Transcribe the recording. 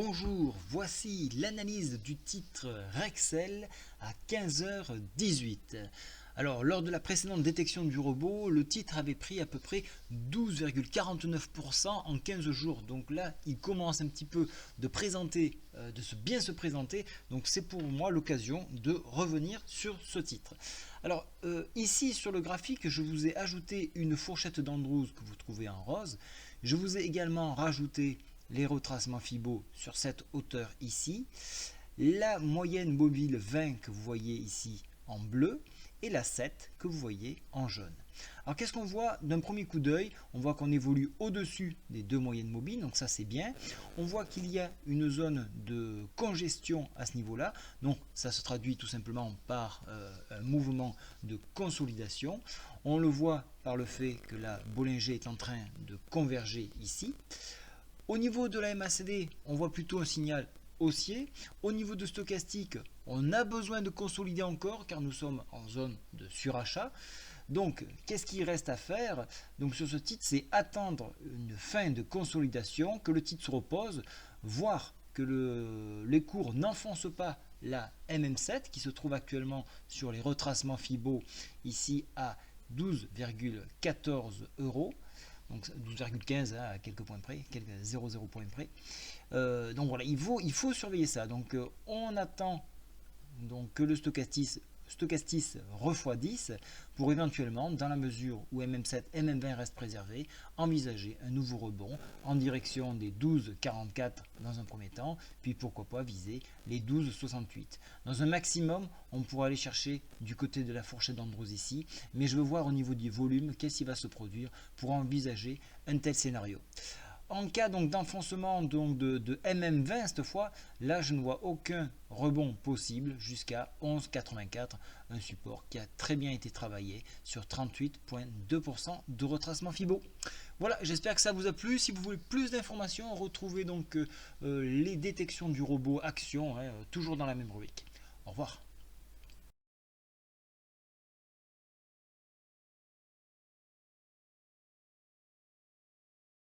Bonjour, voici l'analyse du titre Rexel à 15h18. Alors, lors de la précédente détection du robot, le titre avait pris à peu près 12,49% en 15 jours. Donc là, il commence un petit peu de présenter, bien se présenter. Donc c'est pour moi l'occasion de revenir sur ce titre. Alors ici sur le graphique, je vous ai ajouté une fourchette d'Andrews que vous trouvez en rose. Je vous ai également rajouté les retracements Fibo sur cette hauteur ici, la moyenne mobile 20 que vous voyez ici en bleu et la 7 que vous voyez en jaune. Alors qu'est-ce qu'on voit d'un premier coup d'œil? On voit qu'on évolue au-dessus des deux moyennes mobiles, donc ça c'est bien. On voit qu'il y a une zone de congestion à ce niveau-là, donc ça se traduit tout simplement par un mouvement de consolidation. On le voit par le fait que la Bollinger est en train de converger ici. Au niveau de la MACD, on voit plutôt un signal haussier. Au niveau de stochastique, on a besoin de consolider encore car nous sommes en zone de surachat. Donc, qu'est-ce qu'il reste à faire? Donc, sur ce titre, c'est attendre une fin de consolidation, que le titre se repose, voir que les cours n'enfoncent pas la MM7 qui se trouve actuellement sur les retracements Fibo ici à 12,14 €. Donc 12,15 à quelques points près, quelques 0,0 points près. Donc voilà, il faut surveiller ça. Donc on attend donc que le stochastique refroidisse pour éventuellement, dans la mesure où MM7, MM20 restent préservés, envisager un nouveau rebond en direction des 12,44 dans un premier temps, puis pourquoi pas viser les 12,68. Dans un maximum, on pourra aller chercher du côté de la fourchette d'Andrews ici, mais je veux voir au niveau du volume qu'est-ce qui va se produire pour envisager un tel scénario. En cas donc d'enfoncement de MM20 cette fois, là je ne vois aucun rebond possible jusqu'à 11,84, un support qui a très bien été travaillé sur 38,2% de retracement Fibo. Voilà, j'espère que ça vous a plu. Si vous voulez plus d'informations, retrouvez donc les détections du robot Action, toujours dans la même rubrique. Au revoir.